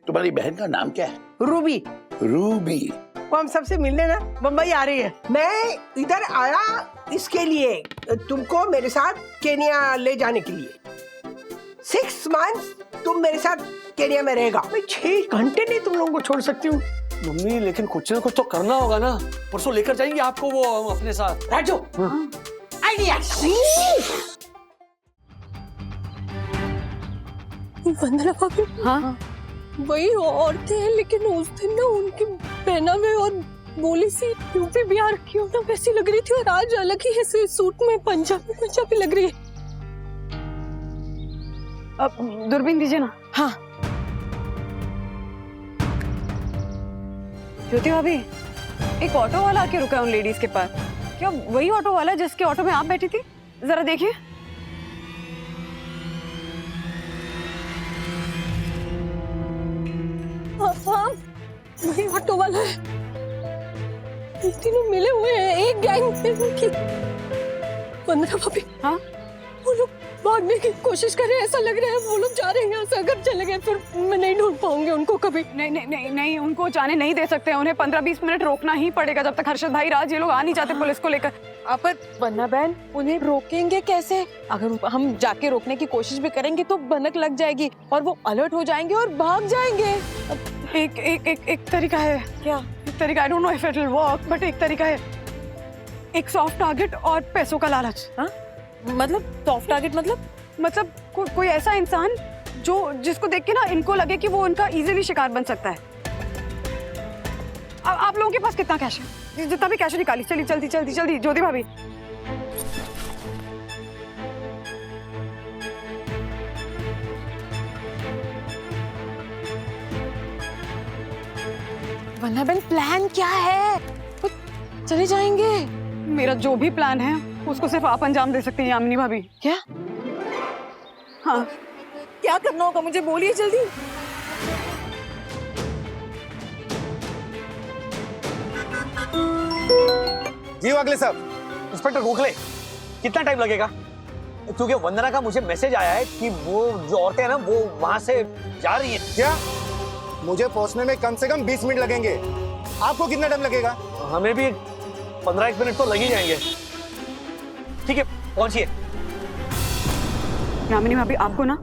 तुम्हारी बहन का नाम क्या है? रूबी। रूबी। वो हम सबसे मिलने ना बम्बई आ रही है। मैं इधर आया इसके लिए, तुमको मेरे साथ केनिया ले जाने के लिए। 6 मंथ तुम मेरे साथ केनिया में रहेगा। मैं 6 घंटे नहीं तुम लोगों को छोड़ सकती हूँ। मम्मी लेकिन कुछ ना कुछ तो करना होगा ना, परसों लेकर जाएंगे आपको वो अपने साथ। राजू आइडिया। वंदना भाभी, हाँ वही औरतें हैं, लेकिन उस दिन ना उनकी पहनावे और बोली सी यूपी बिहार की ना वैसी लग रही थी, और आज अलग ही है, सूट में पंजाबी लग रही है। अब दूरबीन दीजिए ना। हाँ ज्योति भाभी, एक ऑटो वाला आके रुका है उन लेडीज के पास। क्या वही ऑटो वाला जिसके ऑटो में आप बैठी थी? जरा देखिए। हाँ वही ऑटो वाला है। ये तीनों मिले हुए हैं एक गैंग में उनकी। वंदना भाभी, हाँ वो लोग भागने की कोशिश कर रहे हैं, ऐसा लग रहा है वो लोग जा रहे हैं यहाँ से। अगर चले गए फिर मैं नहीं ढूंढ पाऊंगी उनको कभी। नहीं नहीं नहीं नहीं, उनको जाने नहीं दे सकते। उन्हें 15-20 मिनट रोकना ही पड़ेगा, जब तक हर्षद भाई राज ये लोग आ नहीं जाते पुलिस को लेकर। आप वन्ना बहन, उन्हें रोकेंगे कैसे? अगर हम जाके रोकने की कोशिश भी करेंगे तो भनक लग जाएगी और वो अलर्ट हो जाएंगे और भाग जाएंगे। एक तरीका है। क्या? एक तरीका, I don't know if it will work, but एक तरीका है। एक सॉफ्ट टारगेट और पैसों का लालच। हाँ मतलब सॉफ्ट टारगेट मतलब कोई ऐसा इंसान जिसको देख के ना इनको लगे कि वो उनका इजीली शिकार बन सकता है। आप लोगों के पास कितना कैश है? जितना भी कैश है निकाली। चलिए जल्दी जल्दी जल्दी ज्योति भाभी। वन्ना बहन, प्लान क्या है? तो चले जाएंगे। मेरा जो भी प्लान है उसको सिर्फ आप अंजाम दे सकती हैं यामिनी भाभी। क्या? हाँ, क्या करना होगा मुझे बोलिए जल्दी। जी वाकले साहब, इंस्पेक्टर रोक ले। कितना टाइम लगेगा? क्योंकि वंदना का मुझे मैसेज आया है कि वो जो औरतें हैं ना वो वहां से जा रही हैं। क्या? मुझे पहुंचने में कम से कम 20 मिनट लगेंगे। आपको कितना टाइम लगेगा? हमें भी 15-1 मिनट तो लग ही जाएंगे। ठीक है, पहुंचिए। यामिनी भाभी, आपको ना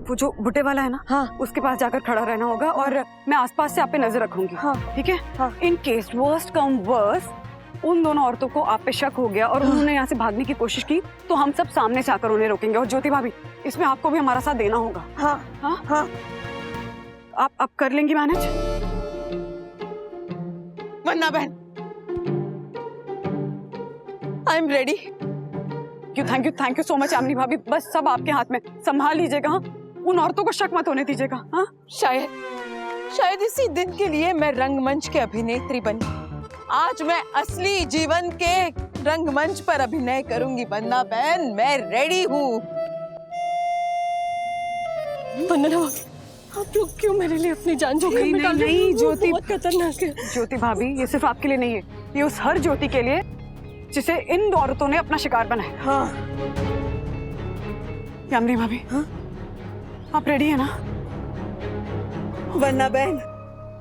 वो जो बुड्ढे वाला है ना, हाँ उसके पास जाकर खड़ा रहना होगा और मैं आसपास से आप पे नजर रखूंगी। हाँ ठीक है? हाँ। In case worst come worst उन दोनों औरतों को आप पे शक हो गया और उन्होंने यहाँ से भागने की कोशिश की तो हम सब सामने से आकर उन्हें रोकेंगे। और ज्योति भाभी, इसमें आपको भी हमारा साथ देना होगा। हाँ हाँ हाँ। आप कर लेंगी मैनेज? वन्ना बहन, I am ready. Thank you so much Yamini भाभी। बस सब आपके हाथ में, संभाल लीजिएगा। हाँ, उन औरतों को शक मत होने दीजिएगा। हाँ, शायद इसी दिन के लिए मैं रंगमंच के अभिनेत्री बनी। आज मैं असली जीवन के रंगमंच पर अभिनय करूंगी। वन्ना बहन, मैं रेडी हूँ। वंदना, आप लोग क्यों मेरे लिए अपनी जान जोखिम में डाल रहे हो? नहीं ज्योति, बहुत खतरनाक है। ज्योति भाभी, ये सिर्फ आपके लिए नहीं है, ये उस हर ज्योति के लिए जिसे इन औरतों ने अपना शिकार बनाया। हाँ यामिनी भाभी, हाँ? आप रेडी है ना? वन्ना बहन,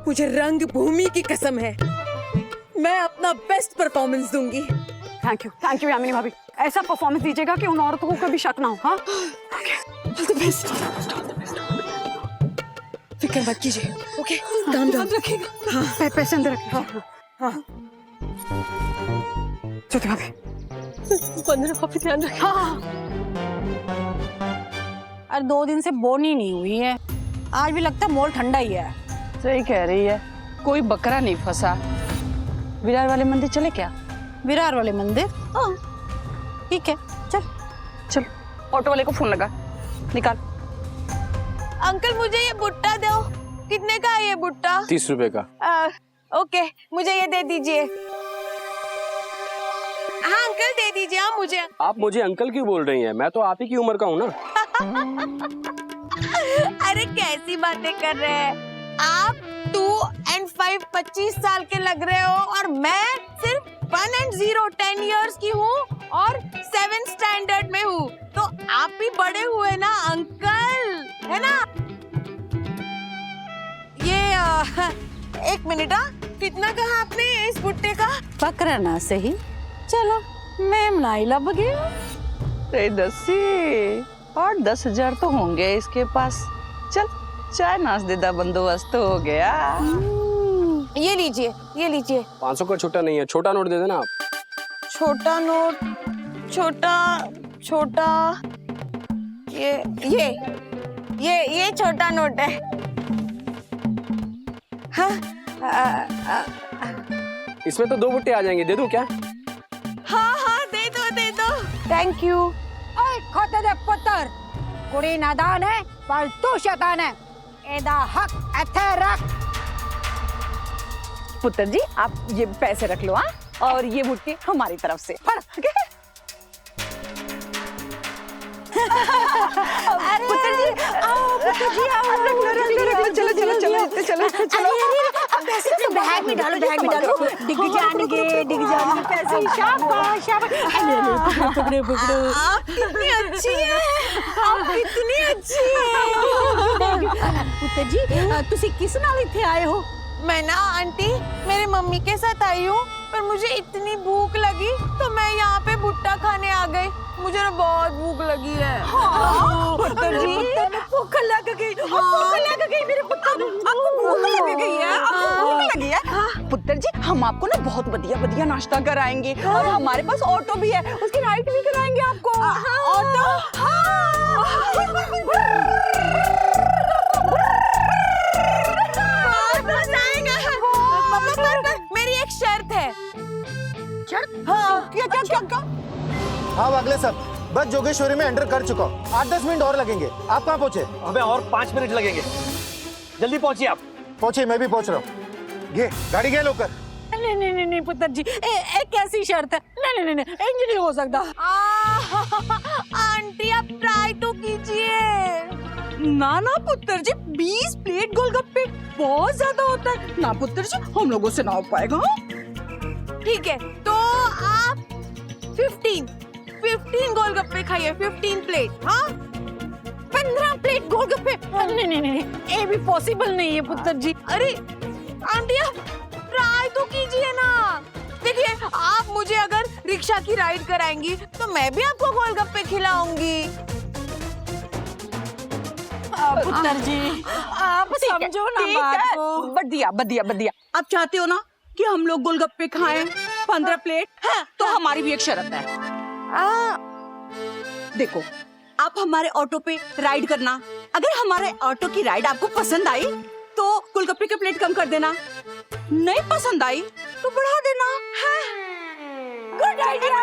मुझे रंग भूमि की कसम है, मैं अपना बेस्ट परफॉर्मेंस दूंगी। थैंक यू यामिनी भाभी। ऐसा परफॉर्मेंस दीजिएगा कि उन औरतों को कभी शक ना हो। हाँ, All the best. फिक्र मत कीजिए, ओके? काम रखिएगा। हाँ, पैसे अंदर रखिए। हाँ हाँ। ज्योति भाभी, वंदना भाभी, ध्यान रखिए। हाँ। और 2 दिन से बोनी नहीं हुई है, आज भी लगता है मोल ठंडा ही है। सही कह रही है, कोई बकरा नहीं फंसा। विरार वाले मंदिर चले क्या? विरार वाले मंदिर? हाँ ठीक है, चल। ऑटो वाले को फोन लगा, निकाल। अंकल, मुझे ये भुट्टा दो। कितने का है ये भुट्टा? 30 रुपए का। ओके, मुझे ये दे दीजिए। हाँ अंकल, दे दीजिए आप मुझे। आप मुझे अंकल क्यों बोल रही हैं? मैं तो आप ही की उम्र का हूँ ना। अरे कैसी बातें कर रहे हैं आप? 2 and 5 25 साल के लग रहे हो और मैं सिर्फ 1 and 0 10 years की हूँ और 7th स्टैंडर्ड में हूँ। तो आप भी बड़े हुए ना अंकल, है ना? ये एक मिनट, कितना कहा आपने इस भुट्टे का? बकरा ना सही, चलो मैम लाई लब गया। रे दसी 8-10 हजार तो होंगे इसके पास। चल चाय नाश्ते का बंदोबस्त हो गया। ये लीजिए, ये लीजिए। 500 का छोटा नहीं है, छोटा नोट दे देना आप। छोटा नोट, छोटा छोटा, ये छोटा नोट है। हाँ, इसमें तो 2 बुट्टे आ जाएंगे, दे दूं क्या? हाँ, दे दो। Thank you. ओए खोते दे पुत्र, कुड़ी नादान है पर तू शैतान है। एदा हक एथे रख। पुत्र जी आप ये पैसे रख लो, हाँ, और ये भुट्टे हमारी तरफ से। फड़, ठीक है? पुत्र जी आओ, चलो। पैसे बैग में डालो, डिग जाएंगे पैसे। शाबाश। पकड़ो। आप कितनी अच्छी है, आप कितनी अच्छी है। पुत्र जी तुसी किस नाल इथे आए हो? मैं ना आंटी मेरी मम्मी के साथ आई हूँ, पर मुझे इतनी भूख लगी तो मैं यहाँ पे भुट्टा खाने आ गई। मुझे ना बहुत भूख लगी है। पुत्र जी भूख लग गई मेरे पुत्र को। भूख लगी है। पुत्र जी हम आपको ना बहुत बढ़िया नाश्ता कराएंगे, और हमारे पास ऑटो भी है, उसकी राइड भी कराएंगे आपको। ऑटो? मेरी एक शर्त है। शर्त? हाँ, क्या? हाँ वागले साहब, बस जोगेश्वरी में एंटर कर चुका हूँ। 8-10 मिनट और लगेंगे। आप कहाँ पहुँचे? हमें और 5 मिनट लगेंगे, जल्दी पहुंचिए आप। पहुँचे, मैं भी पहुँच रहा हूँ। ये गाड़ी गया लोकर। नहीं पुत्र जी, एक कैसी शर्त है? नहीं, इंज नहीं हो सकता। आंटी आप ट्राई तो कीजिए। ना पुत्र जी, 20 प्लेट गोलगप्पे बहुत ज्यादा होता है ना पुत्र जी, हम लोगों से ना हो पाएगा। ठीक है, तो आप 15 गोलगप्पे खाइए, 15 प्लेट। हाँ, 15 प्लेट गोलगप्पे? नहीं, ये भी पॉसिबल नहीं है पुत्र जी। अरे आंटी आप ट्राई तो कीजिए ना। देखिए, आप मुझे अगर रिक्शा की राइड कराएंगी तो मैं भी आपको गोलगप्पे खिलाऊंगी। पुत्र जी आप समझो ना बात को। बढ़िया। आप चाहते हो ना कि हम लोग गोलगप्पे खाएं 15 प्लेट? हाँ, तो हमारी भी एक शर्त है। देखो, आप हमारे ऑटो पे राइड करना। अगर हमारे ऑटो की राइड आपको पसंद आई तो गोलगप्पे की प्लेट कम कर देना, नहीं पसंद आई तो बढ़ा देना। Good idea.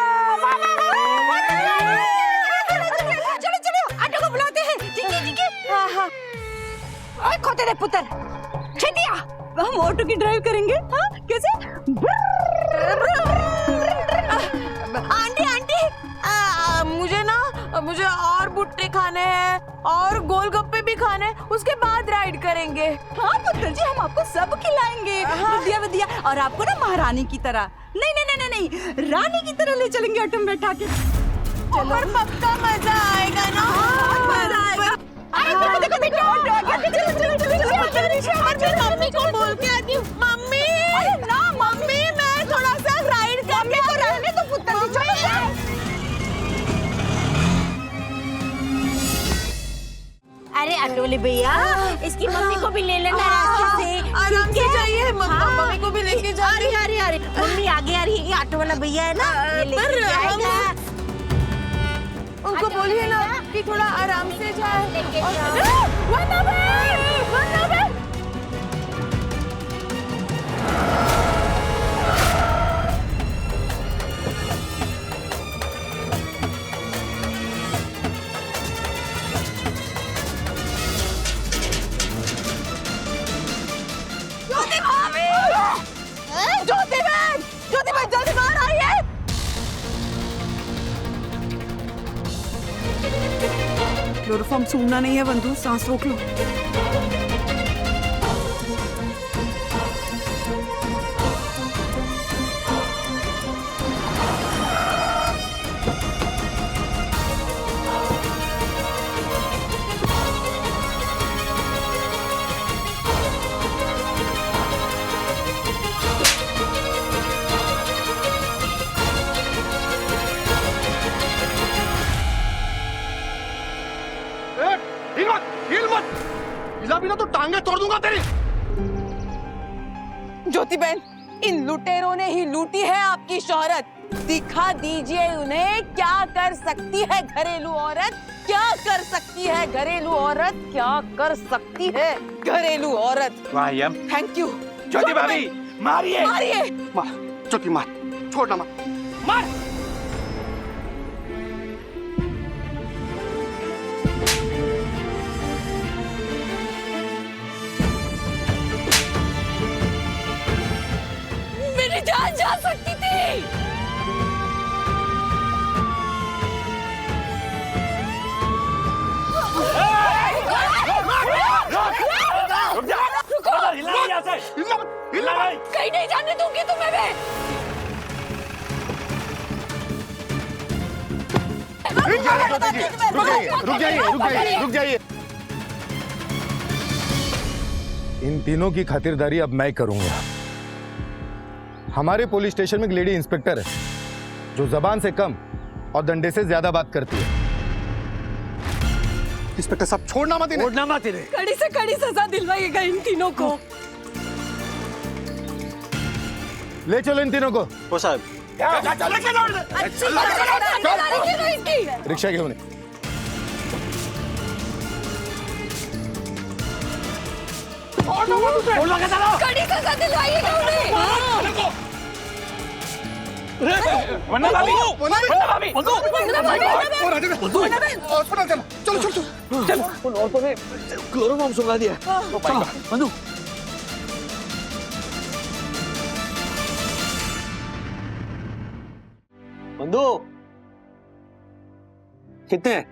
चलो ऑटो को बुलाते हैं। ठीक है। हाँ। ओए खोते दे पुत्र, छेतिया हम ऑटो की ड्राइव करेंगे। हाँ, कैसे? आंटी मुझे और भुट्टे खाने हैं और गोलगप्पे भी खाने हैं, उसके बाद राइड करेंगे। हाँ पुत्र जी, हम आपको सब खिलाएंगे। बढ़िया। और आपको ना महारानी की तरह, नहीं, रानी की तरह ले चलेंगे ऑटो में बैठा के। और पक्का मजा आएगा ना? मजा आएगा। चलो मम्मी को बोल के आती हूँ। मम्मी मैं थोड़ा सा राइड करके तो रहने तो पुत्र जी। अरे अटोले भैया, इसकी मम्मी को भी ले लेना रास्ते से। आराम से जाइए, मम्मी को भी लेके जाइए। अरे मम्मी आगे आ रही है, ये ऑटो वाला भैया है ना, ये लेके जाएगा। उनको बोलिए ना कि थोड़ा आराम से जाए। ज्योति भाई जल्दी बाहर आइए। क्लोरोफॉर्म सूंघना नहीं है बंधु, सांस रोक लो। तोड़ दूंगा तेरी। ज्योति बहन, इन लुटेरों ने ही लूटी है आपकी शोहरत। दिखा दीजिए उन्हें क्या कर सकती है घरेलू औरत, क्या कर सकती है घरेलू औरत, क्या कर सकती है घरेलू औरत। वाह यम, थैंक यू ज्योति भाभी, मारिए मारिए। मार ज्योति, मार, छोड़ना मत। मार। मेरी जान जा सकती थी। कहीं नहीं जाने दूंगी तुम्हें मैं। रुक जाइए। इन तीनों की खातिरदारी अब मैं करूंगा। हमारे पुलिस स्टेशन में एक लेडी इंस्पेक्टर है जो जबान से कम और डंडे से ज्यादा बात करती है। इंस्पेक्टर साहब, छोड़ना मत इन्हें। छोड़ना मत इन्हें। कड़ी से कड़ी सजा दिलवाइएगा इन तीनों को। ले चलो इन तीनों को। वो साहब, रिक्शा घेऊन ये. कड़ी सजा दिलवाइएगा उन्हें। हॉस्पिटल चलो, चलो। उन औरतों ने क्लोरोफॉर्म सुंघा दिया। बंधु, बंधु, कितने हैं?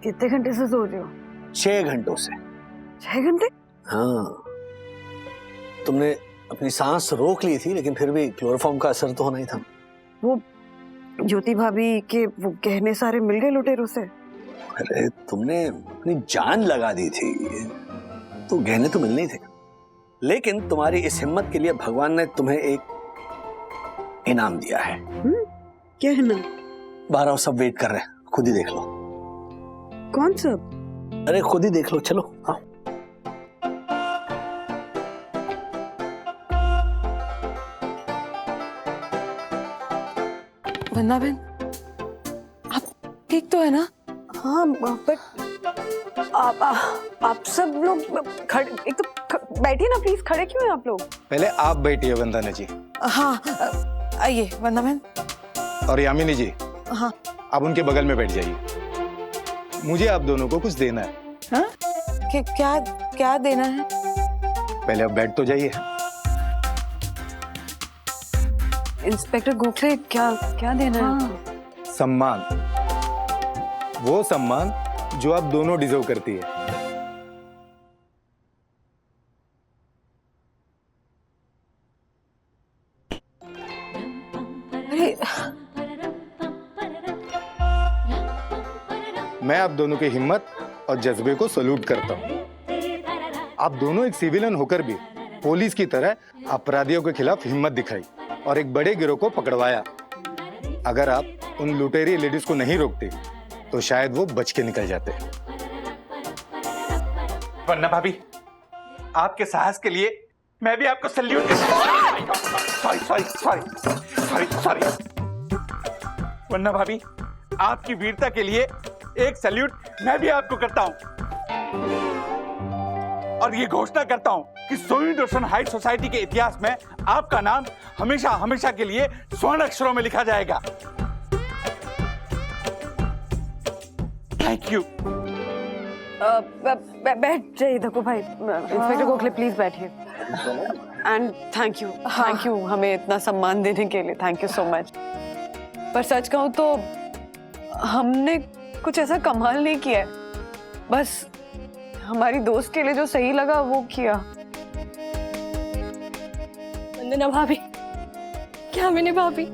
कितने घंटे से सो रही हो? 6 घंटों से। 6 घंटे? हाँ, तुमने अपनी सांस रोक ली थी, लेकिन फिर भी क्लोरोफॉर्म का असर तो होना ही था। वो ज्योति भाभी के वो गहने सारे मिल गए लुटेरों से? अरे तुमने अपनी जान लगा दी थी, तो गहने तो मिलने ही थे, लेकिन तुम्हारी इस हिम्मत के लिए भगवान ने तुम्हें एक इनाम दिया है। क्या है ना? बाहर आओ, सब वेट कर रहे हैं, खुद ही देख लो। कौन सा? अरे खुद ही देख लो, चलो आओ। वंदना बहन, आप ठीक तो है ना? हाँ, बट आप सब लोग खड़े, एक तो बैठिए ना प्लीज। खड़े क्यों हैं आप लोग? पहले आप बैठिए वंदना जी। हाँ, आइए वंदना बहन। और यामिनी जी, हाँ, आप उनके बगल में बैठ जाइए। मुझे आप दोनों को कुछ देना है। हाँ? क्या क्या देना है? पहले आप बैठ तो जाइए। इंस्पेक्टर गोखले, क्या देना है? सम्मान, वो सम्मान जो आप दोनों डिजर्व करती है। अरे मैं आप दोनों की हिम्मत और जज्बे को सैल्यूट करता हूँ। आप दोनों एक सिविलियन होकर भी पुलिस की तरह अपराधियों के खिलाफ हिम्मत दिखाई और एक बड़े गिरोह को पकड़वाया। अगर आप उन लुटेरी लेडीज को नहीं रोकते तो शायद वो बच के निकल जाते। वरना भाभी, आपके साहस के लिए मैं भी आपको सल्यूट सॉरी। वरना भाभी, आपकी वीरता के लिए एक सल्यूट मैं भी आपको करता हूं और ये घोषणा करता हूं कि सोनी रोशन हाइट सोसाइटी के इतिहास में आपका नाम हमेशा हमेशा के लिए स्वर्ण अक्षरों में लिखा जाएगा। Thank you. बैठ जाइए। देखो भाई, इंस्पेक्टर गोखले प्लीज बैठिए। एंड थैंक यू हमें इतना सम्मान देने के लिए। Thank you so much. पर सच कहूँ तो हमने कुछ ऐसा कमाल नहीं किया है, बस हमारी दोस्त के लिए जो सही लगा वो किया। वंदना भाभी, क्या मैंने भाभी,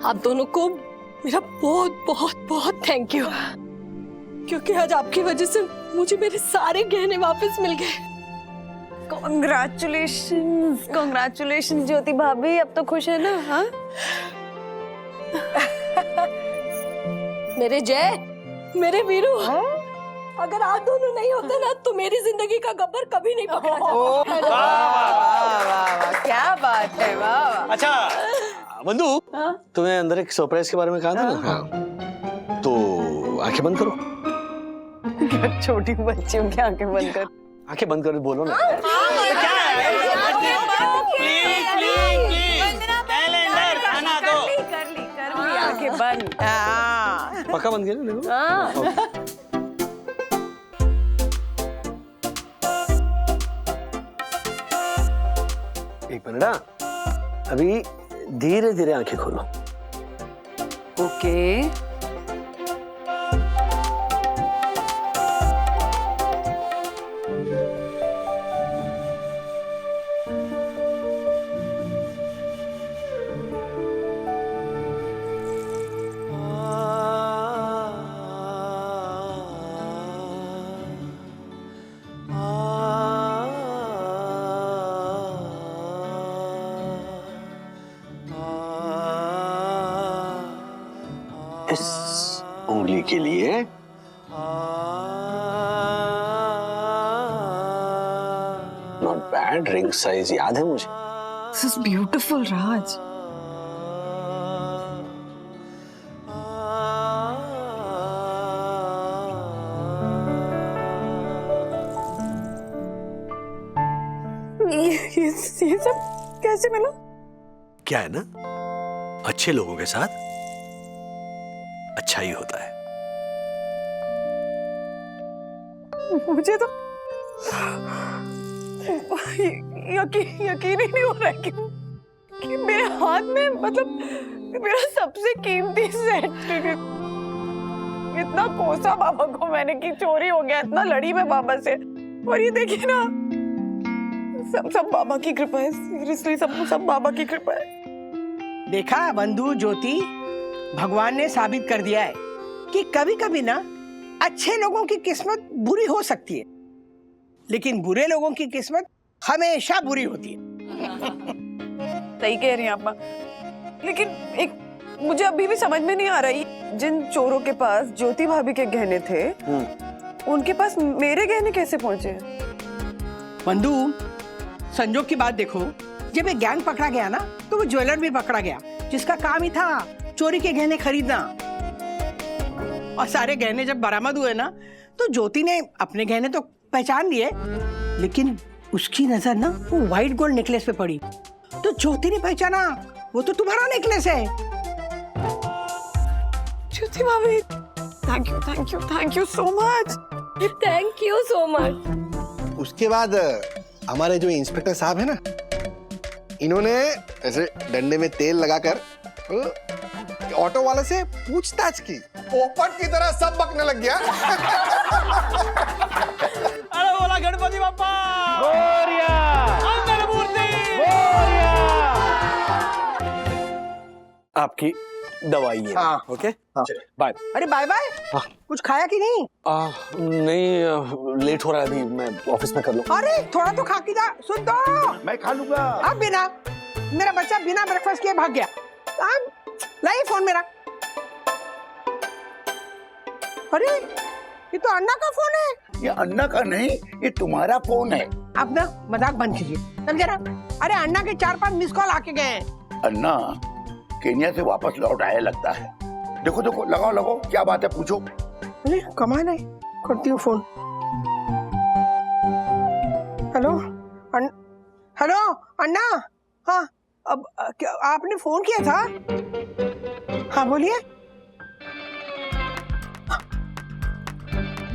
आप दोनों को मेरा बहुत बहुत बहुत थैंक यू, क्योंकि आज आपकी वजह से मुझे मेरे सारे गहने वापस मिल गए। कॉन्ग्रेचुलेशंस ज्योति भाभी। अब तो खुश है ना? हाँ, मेरे जय, मेरे वीरू, अगर आप दोनों नहीं होते ना तो मेरी जिंदगी का गब्बर कभी नहीं पकड़ा जाता। वाह क्या बात है, वाह। अच्छा बंधु, तुम्हें अंदर एक सरप्राइज के बारे में कहा था ना? हाँ। तो आंखें बंद करो। क्या छोटी बच्चियों की आंखें बंद कर? आंखें बंद करो, बोलो ना। कर ली आंखें बंद। पक्का बंद करो, देखो। एक मिनट, अभी धीरे धीरे आंखें खोलो। ओके। इस उंगली के लिए नॉट बैड, रिंग साइज याद है मुझे। This is beautiful, राज। ये सब कैसे मिला? क्या है ना, अच्छे लोगों के साथ अच्छा ही होता है। मुझे तो यकीन ही नहीं हो रहा है कि मेरे हाथ में, मतलब मेरा सबसे कीमती सेट, इतना कोसा बाबा को मैंने की चोरी हो गया, इतना लड़ी मैं बाबा से, और ये देखिए ना, सब बाबा की कृपा है। सीरियसली सब बाबा की कृपा है। देखा बंधु ज्योति, भगवान ने साबित कर दिया है कि कभी कभी ना अच्छे लोगों की किस्मत बुरी हो सकती है, लेकिन बुरे लोगों की किस्मत हमेशा बुरी होती है। सही कह रही हैं आप, लेकिन एक मुझे अभी भी समझ में नहीं आ रही, जिन चोरों के पास ज्योति भाभी के गहने थे, उनके पास मेरे गहने कैसे पहुंचे? बंधु, संजोग की बात देखो, जब एक गैंग पकड़ा गया ना, तो वो ज्वेलर भी पकड़ा गया जिसका काम ही था चोरी के गहने खरीदना। और सारे गहने जब बरामद हुए ना, तो ज्योति ने अपने गहने तो पहचान लिए, लेकिन उसकी नजर ना वो व्हाइट गोल्ड नेकलेस पे पड़ी, तो ज्योति ने पहचाना वो तो तुम्हारा नेकलेस है। ज्योति भाभी, thank you so much. Thank you so much. उसके बाद हमारे जो इंस्पेक्टर साहब है ना, इन्होंने ऐसे डंडे में तेल लगाकर ऑटो वाले से पूछताछ की, पोपट की तरह सब बकने लग गया। अरे बोला गणपति बाप्पा मोरया, मंगल मूर्ति मोरया। आपकी दवाई है। हाँ। ओके, हाँ। बाय। अरे बाय बाय, कुछ खाया कि नहीं? नहीं, लेट हो रहा है, अभी मैं ऑफिस में कर लूं। अरे थोड़ा तो खा के जा। सुन तो, मैं खा लूंगा। अब बिना, मेरा बच्चा बिना ब्रेकफास्ट किए भाग गया। लाई फोन मेरा। अरे ये तो अन्ना का फोन है। ये अन्ना का नहीं, ये तुम्हारा फोन है। अब ना मजाक बंद कीजिए, समझे ना? अरे अन्ना के 4-5 मिस कॉल आके गए हैं। अन्ना केन्या से वापस लौट आया लगता है। देखो लगाओ, क्या बात है, पूछो। अरे कमाल है, करती हूँ फोन। हेलो अन्ना। हाँ, अब क्या आपने फोन किया था? हाँ बोलिए।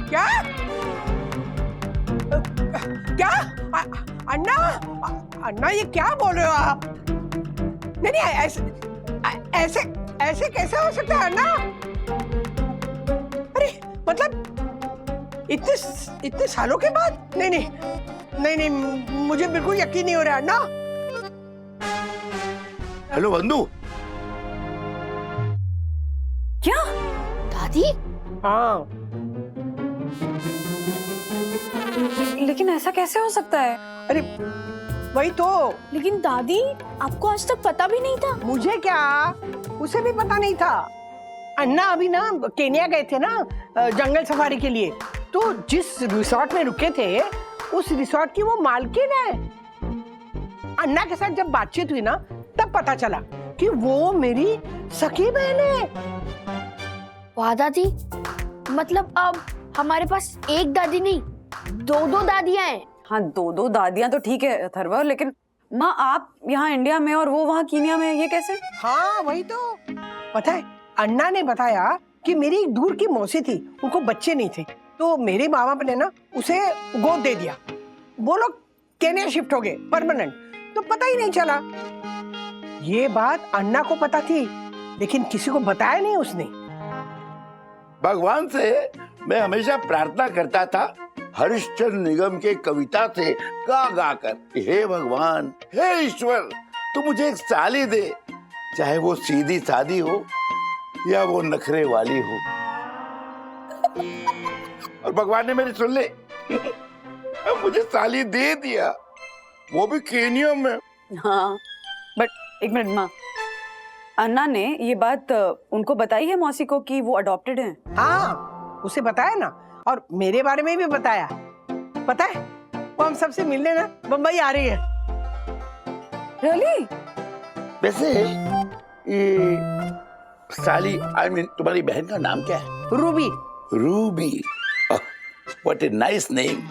क्या अन्ना ये क्या बोल रहे हो आप? नहीं ऐसे कैसे हो सकता है अन्ना? अरे मतलब इतने सालों के बाद? नहीं, मुझे बिल्कुल यकीन नहीं हो रहा अन्ना। हेलो बंधु। क्या दादी? हाँ, लेकिन ऐसा कैसे हो सकता है? अरे वही तो, लेकिन दादी आपको आज तक पता भी नहीं था? मुझे क्या, उसे भी पता नहीं था। अन्ना अभी ना केन्या गए थे ना जंगल सफारी के लिए, तो जिस रिसोर्ट में रुके थे उस रिसोर्ट की वो मालकिन है। अन्ना के साथ जब बातचीत हुई ना तब पता चला कि वो मेरी सखी बहन है। वाह दादी, मतलब अब हमारे पास एक दादी नहीं, दो दादियां हैं। हाँ, दो दादियां तो ठीक है अथर्व, लेकिन माँ आप यहाँ इंडिया में और वो वहाँ कीनिया में, ये कैसे? हाँ वही तो। पता है अन्ना ने बताया कि मेरी एक दूर की मौसी थी, उनको बच्चे नहीं थे, तो मेरे माँ बाप ने ना उसे गोद दे दिया। वो लोग केन्या शिफ्ट हो गए परमानेंट, तो पता ही नहीं चला। ये बात अन्ना को पता थी लेकिन किसी को बताया नहीं उसने। भगवान से मैं हमेशा प्रार्थना करता था हरिश्चंद्र निगम के कविता से गा गा कर, हे भगवान, हे ईश्वर, तू मुझे एक साली दे, चाहे वो सीधी सादी हो या वो नखरे वाली हो। और भगवान ने मेरी सुन ली, अब मुझे साली दे दिया, वो भी केन्या में। हाँ, बट एक मिनट माँ, अन्ना ने ये बात उनको बताई है मौसी को कि वो अडॉप्टेड हैं? हाँ उसे बताया ना, और मेरे बारे में भी बताया। पता है वो हम सबसे मिलने ना बम्बई आ रही है। रियली? वैसे ये साली, आई मीन तुम्हारी बहन का नाम क्या है? Ruby. Ruby, what a nice name.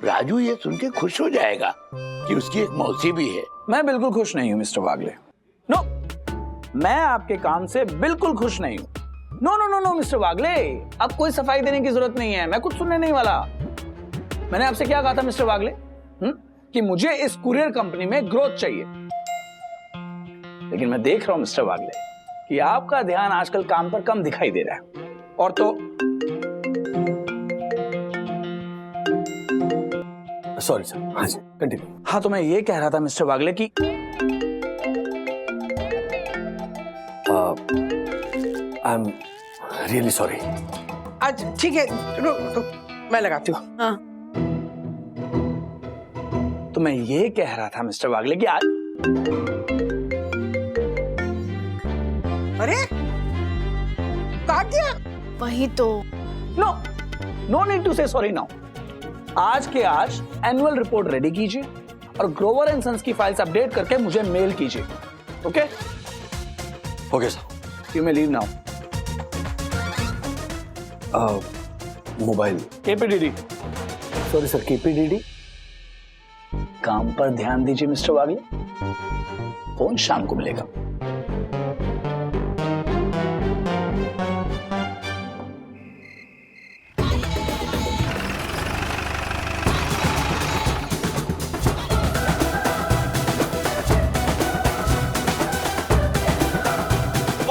Raju ये सुन के खुश हो जाएगा कि उसकी एक मौसी भी है। मैं बिल्कुल खुश नहीं हूँ मिस्टर वागले। नो, मैं आपके काम से बिल्कुल खुश नहीं हूँ। No no no no mister Wagle, अब कोई सफाई देने की जरूरत नहीं है, मैं कुछ सुनने नहीं वाला। मैंने आपसे क्या कहा था मिस्टर वागले? कि मुझे इस कुरियर कंपनी में ग्रोथ चाहिए, लेकिन मैं देख रहा हूं मिस्टर वागले कि आपका ध्यान आजकल काम पर कम दिखाई दे रहा है। और तो सॉरी सर, हाँ जी कंटिन्यू। हाँ, तो मैं ये कह रहा था मिस्टर वागले कि आई एम रियली सॉरी। अच्छा ठीक है, रुक मैं लगाती हूँ। हाँ। तो मैं ये कह रहा था मिस्टर वागले कि आज, अरे काट दिया। वही तो। No need to say sorry now. आज के आज एनुअल रिपोर्ट रेडी कीजिए और ग्रोवर एंड सन्स की फाइल्स अपडेट करके मुझे मेल कीजिए। Okay okay sir, you may leave now. Mobile KPDD, sorry sir, KPDD. काम पर ध्यान दीजिए मिस्टर वागले, फोन शाम को मिलेगा।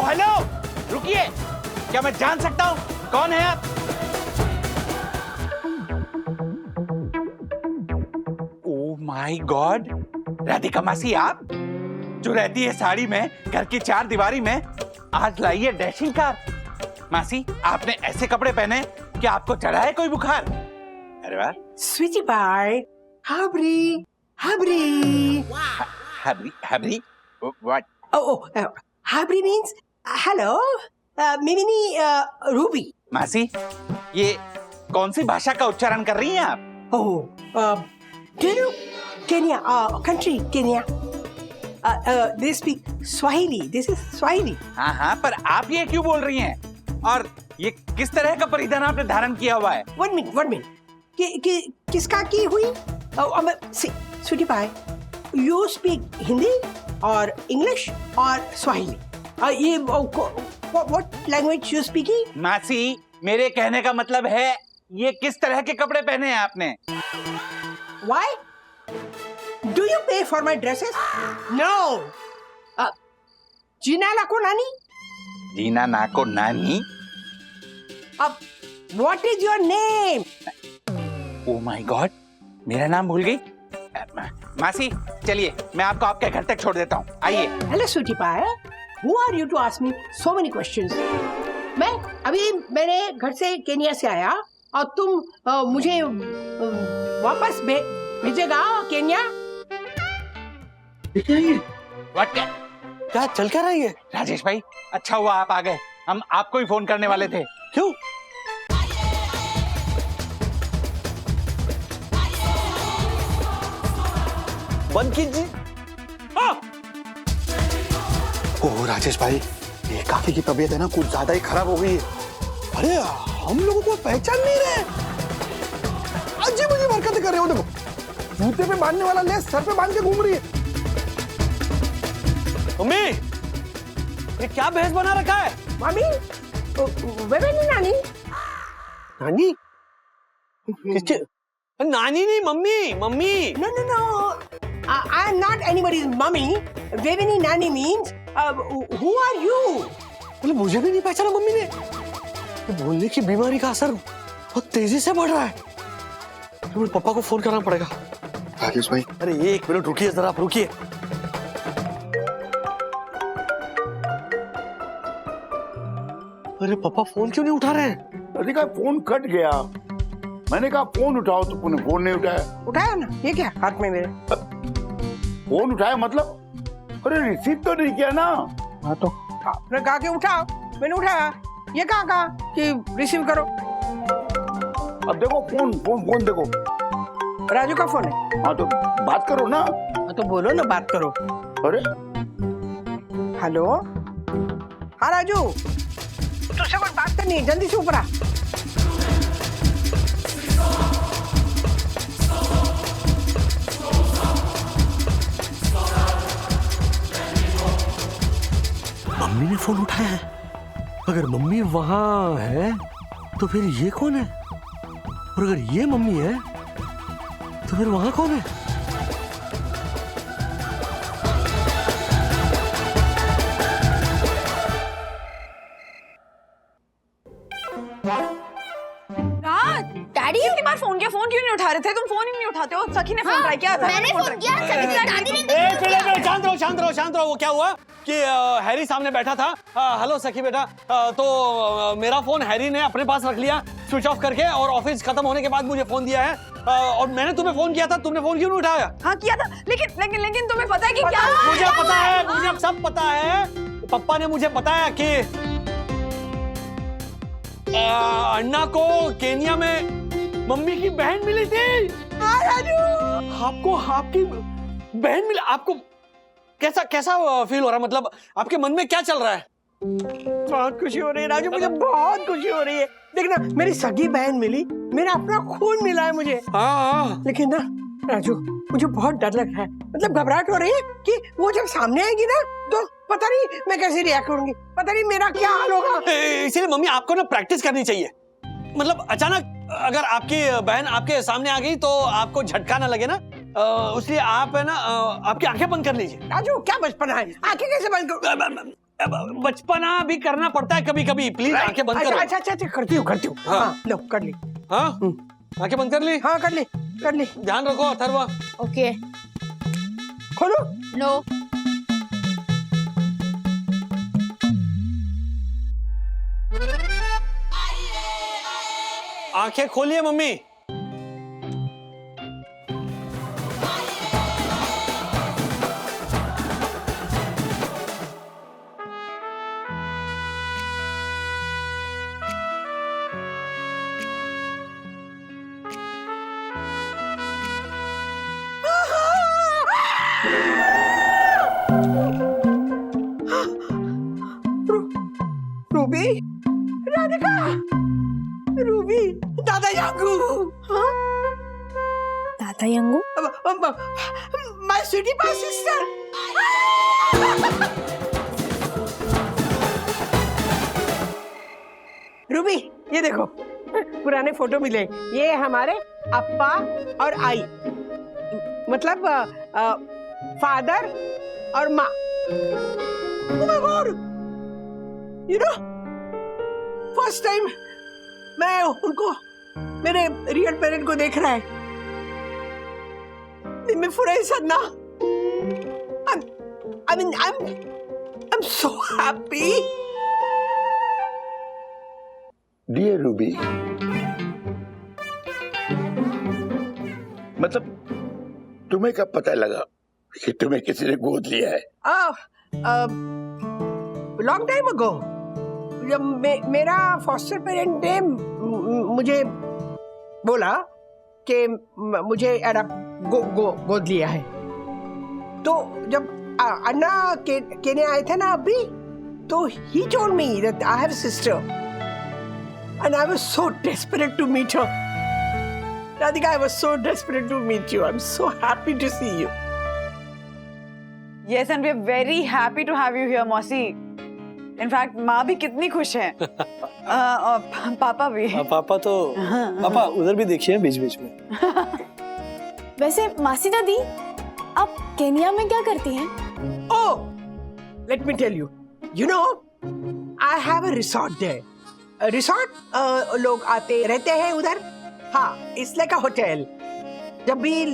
हेलो, रुकिए, क्या मैं जान सकता हूं कौन है आप? ओह माय गॉड, राधिका मासी आप, जो रहती है साड़ी में घर की चार दीवारी में, आज लाई है डैशिंग कार। मासी, आपने ऐसे कपड़े पहने कि आपको चढ़ा है कोई बुखार? अरे वाह। स्वीटी पाई, हबरी हबरी हबरी व्हाट? ओह हबरी मींस हेलो, मिमी रूबी। मासी, ये कौन सी भाषा का उच्चारण कर रही हैं आप? ओह Kenya, country Kenya. They speak Swahili. This is Swahili. हाँ हाँ, पर आप ये क्यों बोल रही हैं? और ये किस तरह का परिधान आपने धारण किया हुआ है? One minute. किसका की हुई? Sweetie pie, you speak Hindi और English और Swahili. ये what language you speaking? मासी, मेरे कहने का मतलब है ये किस तरह के कपड़े पहने हैं आपने? Why? Do you pay for my dresses? No. Gina Nako Nani? जीना नाको नानी? What is your name? Oh my God, मेरा नाम भूल गई? मासी, चलिए मैं आपको आपके घर तक छोड़ देता हूँ, आइए। Hello, sweetie pie. Who are you to ask me so many questions? मैंने घर से केन्या से आया और तुम मुझे वापस भेजेगा केन्या? What? क्या चल क्या रही है? राजेश भाई, अच्छा हुआ आप आ गए, हम आपको ही फोन करने वाले थे। क्यों? बंद कीजिए। ओह राजेश भाई, ये काकी की तबीयत है ना कुछ ज्यादा ही खराब हो गई है। अरे हम लोगों को पहचान नहीं रहे, अजीब अजीब हरकतें कर रहे हो। देखो जूते पे बांधने वाला लेस सर पे बांध के घूम रही है। मम्मी, ये क्या बहस बना रखा है? मामी, वेवेनी नानी। नानी? किसके? नानी नहीं, mummy, mummy. No, no, no. I am not anybody's mummy. Veveni Nani means, who are you? बोले मुझे भी नहीं पहचाना मम्मी ने। ये बोलने की बीमारी का असर बहुत तेजी से बढ़ रहा है। मुझे पापा को फोन करना पड़ेगा। राजेश भाई, अरे एक मिनट रुकिए, जरा आप रुकिए। अरे पापा फोन क्यों नहीं उठा रहे हैं? अरे का फोन कट गया। मैंने कहा फोन उठाओ तो तूने फोन नहीं उठाया। उठाया ना, ये क्या हाथ में मेरे? फोन उठाया मतलब? अरे रिसीव तो नहीं किया ना। हाँ तो आपने कहा कि उठाओ, मैंने उठाया। ये कहा कि रिसीव करो। अब देखो फोन फोन फोन देखो। राजू का फोन है। हाँ तो बात करो ना। हाँ तो बोलो ना, बात करो। अरे हेलो, हाँ राजू, तुझसे कुछ बात करनी है, जल्दी से ऊपर आ। मम्मी ने फोन उठाया है। अगर मम्मी वहां है तो फिर ये कौन है? और अगर ये मम्मी है तो फिर वहां कौन है? डैडी कितनी बार फोन किया, फोन क्यों नहीं उठा रहे थे? तुम फोन ही नहीं उठाते हो। सखी ने फोन ट्राई किया था। मैंने फोन किया, सखी ने दादी ने। शांत रहो, शांत रहो, शांत रहो। वो क्या हुआ कि हैरी सामने बैठा था। हेलो सखी बेटा। तो मेरा फोन हैरी ने अपने पास रख लिया स्विच ऑफ करके, और ऑफिस खत्म होने के बाद मुझे फोन दिया है। और मैंने तुम्हें फोन किया था, तुमने फोन क्यों नहीं उठाया? हाँ किया था, लेकिन तुम्हें पता है कि क्या? मुझे पता है, मुझे सब पता है। पापा ने मुझे बताया कि अन्ना को केनिया में मम्मी की बहन मिली थी। आपको आपकी बहन मिली? आपको कैसा फील हो रहा है? मतलब आपके मन में क्या चल रहा है? बहुत खुशी हो रही है राजू, मुझे बहुत खुशी हो रही है। देखना, मेरी सगी बहन मिली, मेरा अपना खून मिला है मुझे। हाँ। लेकिन ना राजू, मुझे बहुत डर लग रहा है। मतलब घबराहट हो रही है कि वो जब सामने आएगी ना तो पता नहीं मैं कैसे रिएक्ट करूंगी, पता नहीं मेरा क्या हाल होगा। इसीलिए मम्मी आपको ना प्रैक्टिस करनी चाहिए। मतलब अचानक अगर आपकी बहन आपके सामने आ गई तो आपको झटका ना लगे ना, इसलिए आप है ना आपकी आंखें बंद कर लीजिए। राजू क्या बचपना है, आंखें कैसे बंद करूं? बचपना भी करना पड़ता है कभी कभी। प्लीज आंखें बंद करो। अच्छा करती हूँ। हाँ लो, कर ली। हाँ आंखें बंद कर ली। हाँ कर ली। ध्यान रखो अथर्वा। ओके, खोलो। नो। आंखें खोलिए मम्मी। रूबी, राधिका, रूबी, दादा यांगू। हाँ? दादा यंगू? My sweetie pie sister. Ruby, ये देखो पुराने फोटो मिले। ये हमारे अप्पा और आई, मतलब फादर और माँ। Oh my God! You know, first time मैं उनको, मेरे रियल पेरेंट को देख रहा है। मैं फुरे सन्ना, I'm so happy. Dear Ruby, मतलब तुम्हें कब पता लगा कि तुम्हें किसी ने गोद लिया है? Long time ago. जब मेरा फॉस्टर पेरेंट ने मुझे बोला कि मुझे गोद लिया है, तो जब अन्ना केन्या आए थे ना अभी, तो he told me that I have a sister and I was so desperate to meet her. Radhika, I was so desperate to meet you. I'm so happy to see you. Yes, and we are very happy to have you here, मौसी. In fact, माँ भी कितनी खुश है. पापा भी. पापा तो पापा उधर भी देखिए बीच बीच में. वैसे मासी दादी, आप केन्या में क्या करती हैं? Oh, let me tell you. You know, I have a resort there. A resort, लोग आते रहते हैं उधर. हाँ, it's like a hotel. जब भी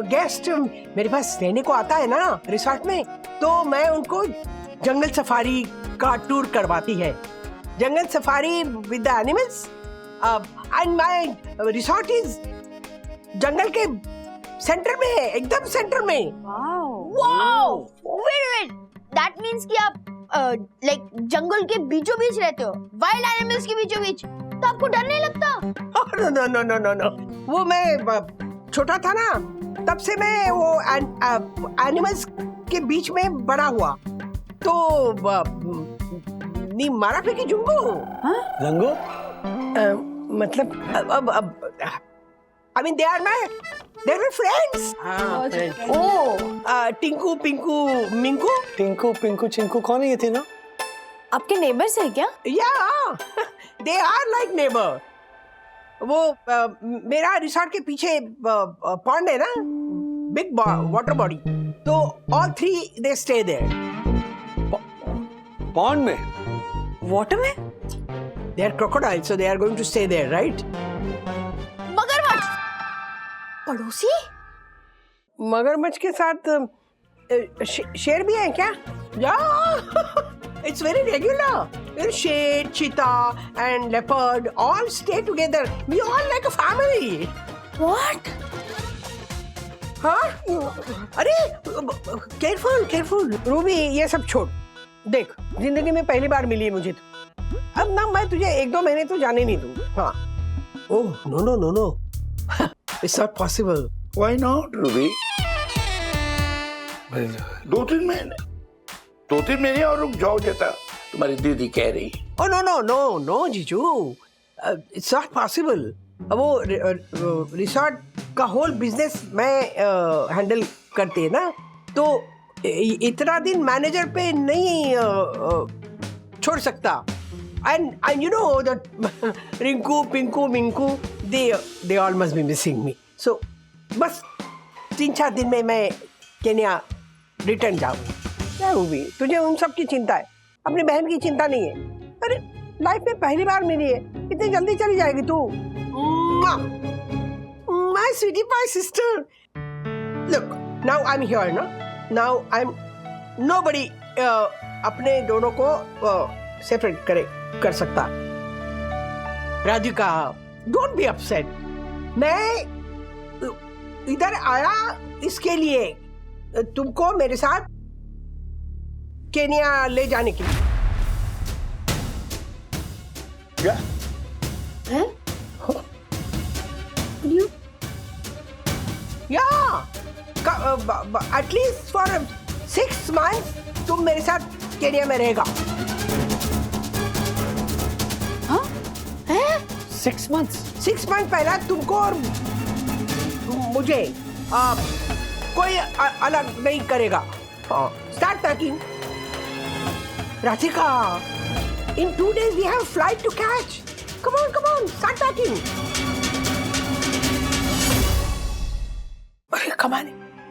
गेस्ट मेरे पास रहने को आता है ना रिसोर्ट में, तो मैं उनको जंगल सफारी का टूर करवाती है. जंगल safari with the animals. And my resort is जंगल के सेंटर में है, एकदम सेंटर में. वाओ, वेट, दैट मींस कि आप लाइक जंगल के बीचों बीच रहते हो, वाइल्ड एनिमल्स के बीचों बीच, तो आपको डर नहीं लगता? नो. वो मैं छोटा था ना, तब से मैं वो एनिमल्स के बीच में बड़ा हुआ. तो नी मारा फेंकी जुंगो. रंगो? मतलब अब I mean they are my friends. Tinku Pinku Minku. Tinku Pinku Chinku कौन है ये तीनों? आपके नेबर्स हैं क्या? Yeah, they are like neighbor. वो मेरा रिसोर्ट के पीछे पॉन्ड है ना, बिग वाटर बॉडी, तो all three they stay there. Pond में? वाटर में? They are crocodiles, so they are going to stay there, right? मगरमच्छ पड़ोसी? मगरमच्छ के साथ शेर भी है क्या? Yeah. It's very regular. Sher, cheetah, and leopard all stay together. We all like a family. What? हाँ? अरे, careful. रूबी, ये सब छोड़. देख, जिंदगी में पहली बार मिली है मुझे तो. अब ना मैं तुझे 1-2 महीने तो जाने नहीं दूँ. हाँ. Oh, no. It's not possible. Why not, Ruby? 2-3 महीने. 2-3 महीने और रुक जाओ, जैसा तुम्हारी दीदी कह रही. Oh no, जीजू. It's not possible. वो रिसोर्ट का होल बिजनेस मैं हैंडल करती है ना, तो इतना दिन मैनेजर पे नहीं छोड़ सकता. And you know that Rinku Pinku Minku they all must be missing me. So बस 3-4 दिन में मैं केन्या रिटर्न जाऊँ. क्या हुई? तुझे उन सब की चिंता है, अपनी बहन की चिंता नहीं है. अरे लाइफ में पहली बार मिली है, इतनी जल्दी चली जाएगी तू? My sweetie pie sister. Look, now I'm here, no? Now I'm nobody अपने दोनों को सेपरेट कर सकता. Radhika, don't be upset. मैं इधर आया इसके लिए, तुमको मेरे साथ केन्या ले जाने के लिए. क्या? हैं? एटलीस्ट फॉर 6 months तुम मेरे साथ केन्या में रहेगा. हाँ? 6 months? 6 months पहला तुमको और मुझे कोई अलग नहीं करेगा. Start packing. Radhika, in 2 days we have a flight to catch. Come on, start packing. अरे कमाल,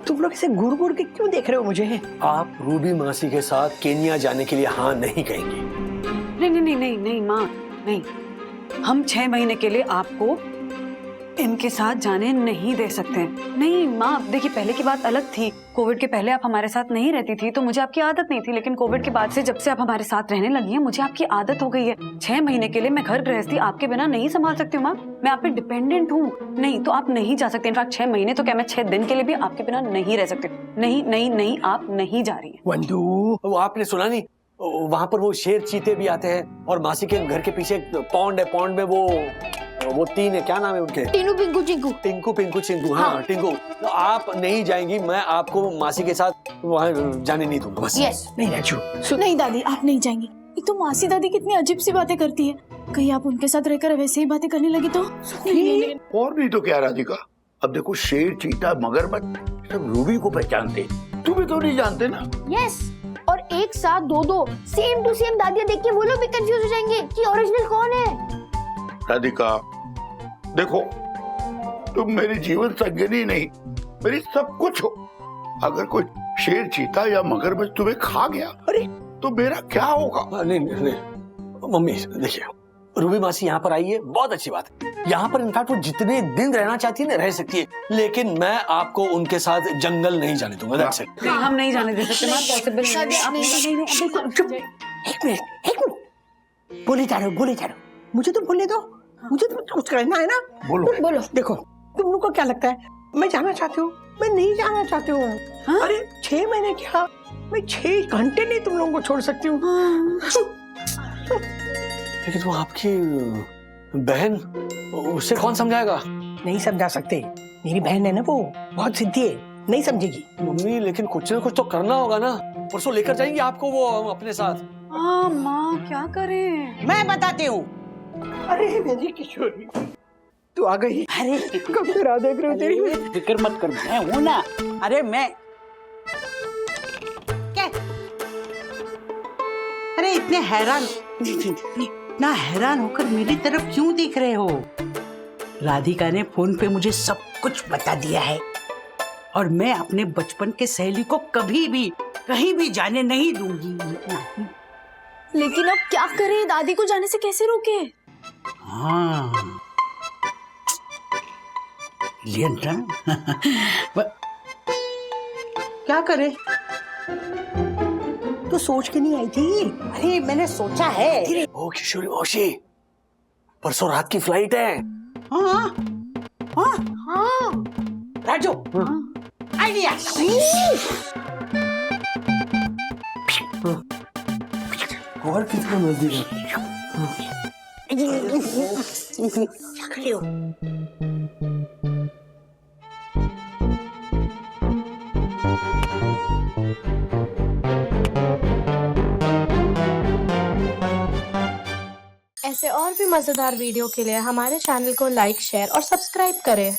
तुम लोग इसे घूर के क्यों देख रहे हो मुझे? आप रूबी मासी के साथ केन्या जाने के लिए हाँ नहीं कहेंगे? नहीं माँ, नहीं. हम 6 महीने के लिए आपको इनके साथ जाने नहीं दे सकते. नहीं माँ, देखिए पहले की बात अलग थी. कोविड के पहले आप हमारे साथ नहीं रहती थी तो मुझे आपकी आदत नहीं थी, लेकिन कोविड के बाद से जब से आप हमारे साथ रहने लगी हैं मुझे आपकी आदत हो गई है. 6 महीने के लिए मैं घर गृहस्थी आपके बिना नहीं संभाल सकती हूँ माँ. मैं आप पे डिपेंडेंट हूँ. नहीं तो आप नहीं जा सकते. इनफैक्ट 6 महीने तो क्या, मैं 6 दिन के लिए भी आपके बिना नहीं रह सकती. नहीं, आप नहीं जा रही है. वंदू, वो आपने सुना नहीं, वहां पर वो शेर चीते भी आते हैं, और मासी के घर के पीछे एक पॉन्ड है, पॉन्ड में वो 3 है, क्या नाम है उनके? टीनू पिंकू चिंकू। टिंकू पिंकू चिंकू, हाँ टिंकू। तो आप नहीं जाएंगी, मैं आपको मासी के साथ वहाँ जाने नहीं दूंगा बस। यस। नहीं राजू, नहीं दादी, आप नहीं जाएंगी। एक तो मासी दादी कितनी अजीब सी बातें करती है, कहीं आप उनके साथ रहकर वैसे ही बातें करने लगी तो? और नहीं तो क्या राधिका, अब देखो शेर चीता मगरमच्छ सब रूबी को पहचानते, तुम्हें तो नहीं जानते ना। यस, और एक साथ दो सेम टू सेम दादियाँ देख के वो लोग भी कंफ्यूज हो जाएंगे कि ओरिजिनल कौन है। राधिका देखो, तुम मेरी जीवन संगिनी नहीं, मेरी सब कुछ हो। अगर कोई शेर चीता या मगरमच्छ तुम्हें खा गया अरे तो मेरा क्या होगा? नहीं मम्मी देखिए, रूबी मासी यहाँ पर आई है, बहुत अच्छी बात है। यहाँ पर इनफैक्ट वो जितने दिन रहना चाहती है ना रह सकती है, लेकिन मैं आपको उनके साथ जंगल नहीं जाने दूंगा। That's it। हम नहीं जाने दे सकते, पॉसिबल नहीं। एक मिनट, बोले जा रहे हो, मुझे तो बोलने दो, मुझे तो कुछ करना है ना। बोलो। देखो, तुम लोग को क्या लगता है मैं जाना चाहती हूँ? मैं नहीं जाना चाहती हूँ। हाँ? अरे 6 महीने क्या, मैं 6 घंटे नहीं तुम लोगों को छोड़ सकती हूँ। लेकिन वो आपकी बहन, उससे कौन समझाएगा? नहीं समझा सकते, मेरी बहन है ना, वो बहुत जिद्दी है, नहीं समझेगी। मम्मी लेकिन कुछ ना कुछ तो करना होगा ना, परसों लेकर जाएंगे आपको वो अपने साथ। हाँ माँ, क्या करें? मैं बताती हूँ। अरे मेरी किशोरी, तू आ गई। अरे कब से राह देख रही हूँ तेरी। फिक्र मत कर, मैं हूँ ना। अरे मैं क्या? अरे इतने ना हैरान होकर मेरी तरफ क्यों देख रहे हो? राधिका ने फोन पे मुझे सब कुछ बता दिया है, और मैं अपने बचपन के सहेली को कभी भी कहीं भी जाने नहीं दूंगी। लेकिन अब क्या करें, दादी को जाने से कैसे रोके? हाँ क्या करे? तो सोच के नहीं आई थी? अरे मैंने सोचा है। ओ किशोरी मौसी, परसों रात की फ्लाइट है। हाँ हाँ हाँ राजू, आइडिया। और कितना नजदीक है? ऐसे और भी मजेदार वीडियो के लिए हमारे चैनल को लाइक, शेयर और सब्सक्राइब करें।